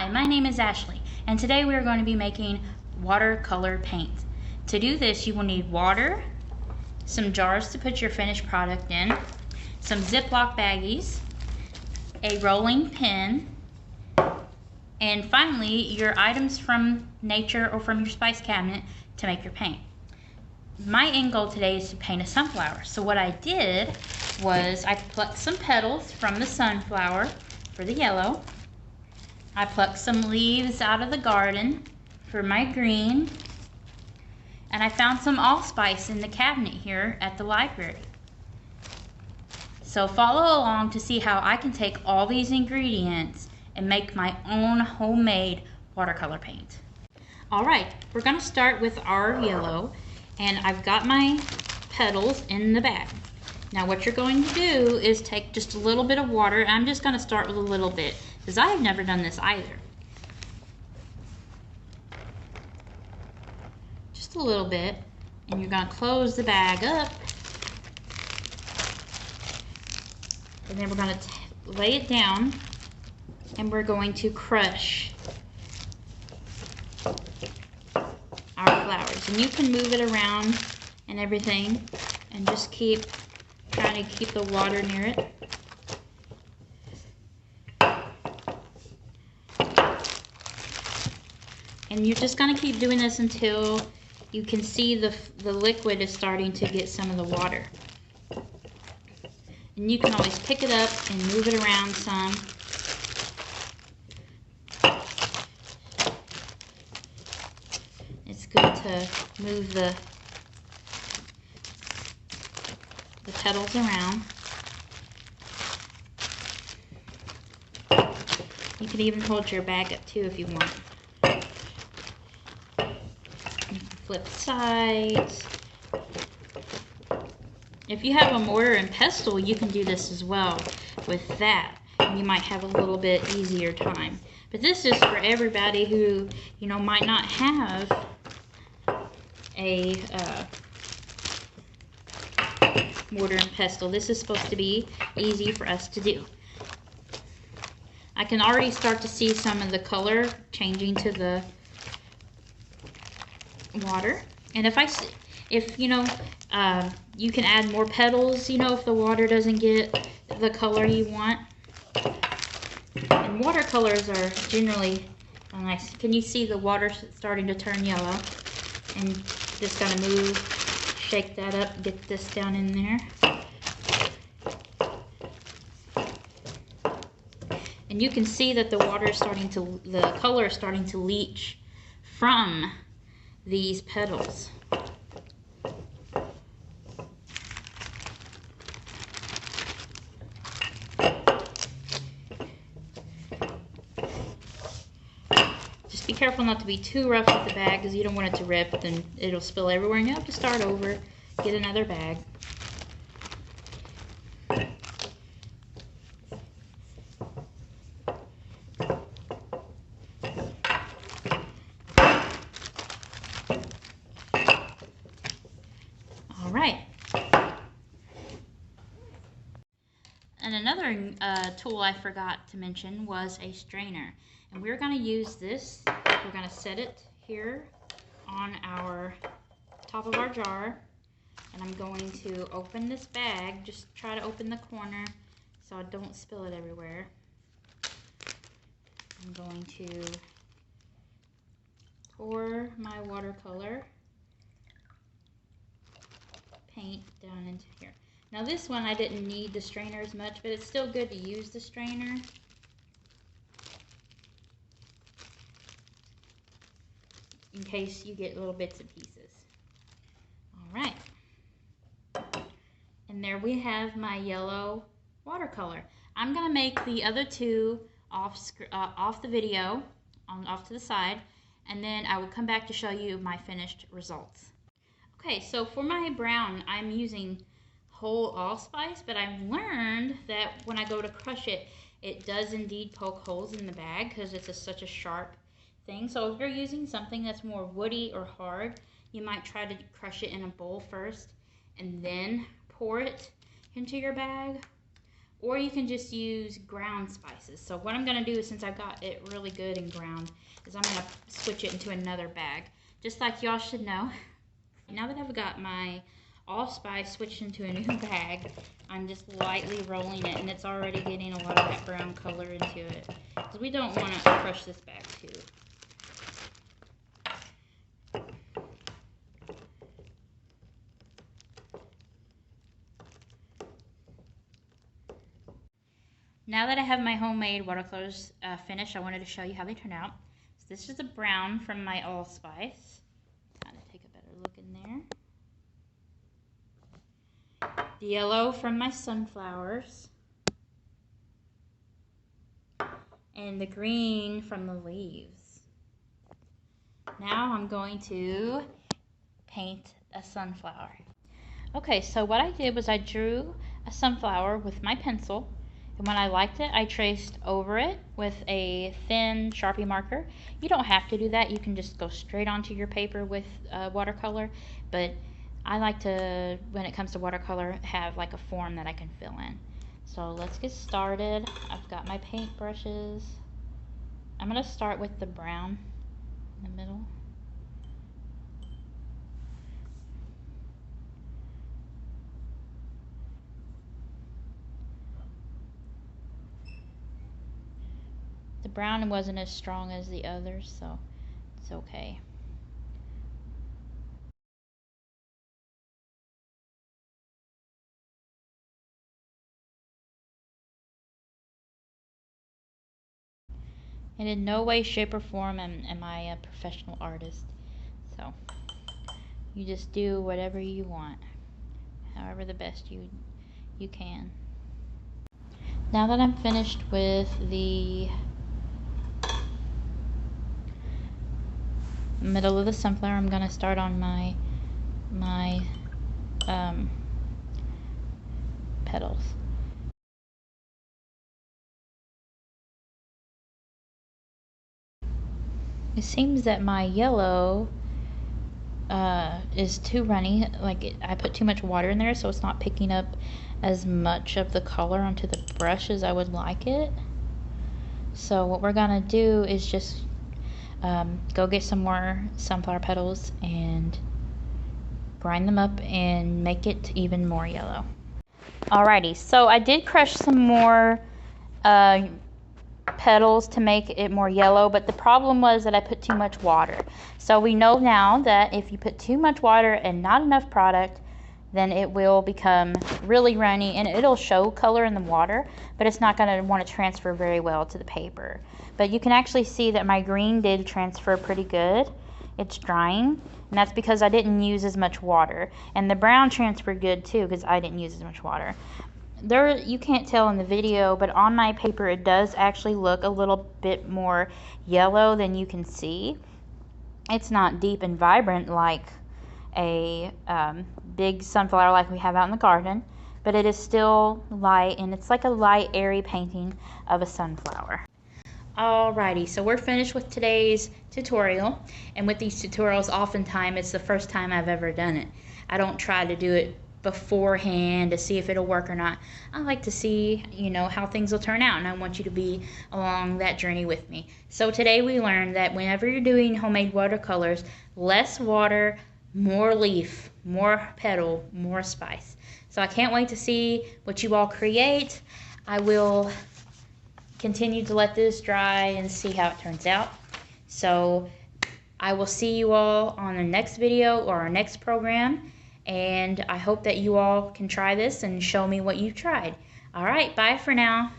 Hi, my name is Ashley, and today we are going to be making watercolor paint. To do this, you will need water, some jars to put your finished product in, some Ziploc baggies, a rolling pin, and finally, your items from nature or from your spice cabinet to make your paint. My end goal today is to paint a sunflower. So what I did was I plucked some petals from the sunflower for the yellow. I plucked some leaves out of the garden for my green. And I found some allspice in the cabinet here at the library. So follow along to see how I can take all these ingredients and make my own homemade watercolor paint. Alright, we're going to start with our yellow, and I've got my petals in the bag. Now what you're going to do is take just a little bit of water. I'm just going to start with a little bit because I have never done this either. Just a little bit, and you're going to close the bag up, and then we're going to lay it down, and we're going to crush our flowers. And you can move it around and everything, and just keep trying to keep the water near it. And you're just going to keep doing this until you can see the liquid is starting to get some of the water. And you can always pick it up and move it around some. It's good to move the petals around. You can even hold your bag up too if you want. You can flip sides. If you have a mortar and pestle, you can do this as well with that. You might have a little bit easier time. But this is for everybody who, might not have a mortar and pestle. This is supposed to be easy for us to do. I can already start to see some of the color changing to the water. And if you can add more petals, if the water doesn't get the color you want. And watercolors are generally nice. Can you see the water starting to turn yellow? And just gotta move, shake that up, get this down in there. And you can see that the color is starting to leach from these petals. Just be careful not to be too rough with the bag because you don't want it to rip, then it'll spill everywhere and you have to start over, get another bag. Alright. And another tool I forgot to mention was a strainer. And we're going to use this. We're going to set it here on our top of our jar. And I'm going to open this bag. Just try to open the corner so I don't spill it everywhere. I'm going to pour my watercolor paint down into here. Now this one I didn't need the strainer as much, but it's still good to use the strainer. In case you get little bits and pieces. Alright. And there we have my yellow watercolor. I'm going to make the other two off the video, off to the side, and then I will come back to show you my finished results. Okay, so for my brown, I'm using whole allspice, but I've learned that when I go to crush it, it does indeed poke holes in the bag because it's such a sharp thing. So if you're using something that's more woody or hard, you might try to crush it in a bowl first and then pour it into your bag. or you can just use ground spices. So what I'm going to do is, since I've got it really good and ground, is I'm going to switch it into another bag. Just like y'all should know, now that I've got my allspice switched into a new bag, I'm just lightly rolling it, and it's already getting a lot of that brown color into it. Because we don't want to crush this bag too. Now that I have my homemade watercolors finished, I wanted to show you how they turn out. So this is the brown from my allspice. Kind of take a better look in there. The yellow from my sunflowers. And the green from the leaves. Now I'm going to paint a sunflower. Okay, so what I did was I drew a sunflower with my pencil. And when I liked it, I traced over it with a thin Sharpie marker. You don't have to do that. You can just go straight onto your paper with watercolor. But I like to, when it comes to watercolor, have like a form that I can fill in. So let's get started. I've got my paint brushes. I'm going to start with the brown in the middle. The brown wasn't as strong as the others, so it's okay. And in no way, shape, or form am I a professional artist. So you just do whatever you want, however the best you can. Now that I'm finished with the middle of the sunflower, I'm going to start on my petals. It seems that my yellow is too runny. I put too much water in there, so it's not picking up as much of the color onto the brush as I would like it. So what we're gonna do is just go get some more sunflower petals and grind them up and make it even more yellow. Alrighty, so I did crush some more petals to make it more yellow, but the problem was that I put too much water. So we know now that if you put too much water and not enough product, then it will become really runny, and it'll show color in the water, but it's not going to want to transfer very well to the paper. But you can actually see that my green did transfer pretty good. It's drying, and that's because I didn't use as much water. And the brown transferred good too because I didn't use as much water. There, you can't tell in the video, but on my paper it does actually look a little bit more yellow than you can see. It's not deep and vibrant like a big sunflower like we have out in the garden, but it is still light, and it's like a light, airy painting of a sunflower. Alrighty, so we're finished with today's tutorial, and with these tutorials, oftentimes it's the first time I've ever done it. I don't try to do it beforehand to see if it'll work or not. I like to see, how things will turn out, and I want you to be along that journey with me. So today we learned that whenever you're doing homemade watercolors, less water, more leaf, more petal, more spice. So I can't wait to see what you all create. I will continue to let this dry and see how it turns out. So I will see you all on the next video or our next program. And I hope that you all can try this and show me what you've tried. All right, bye for now.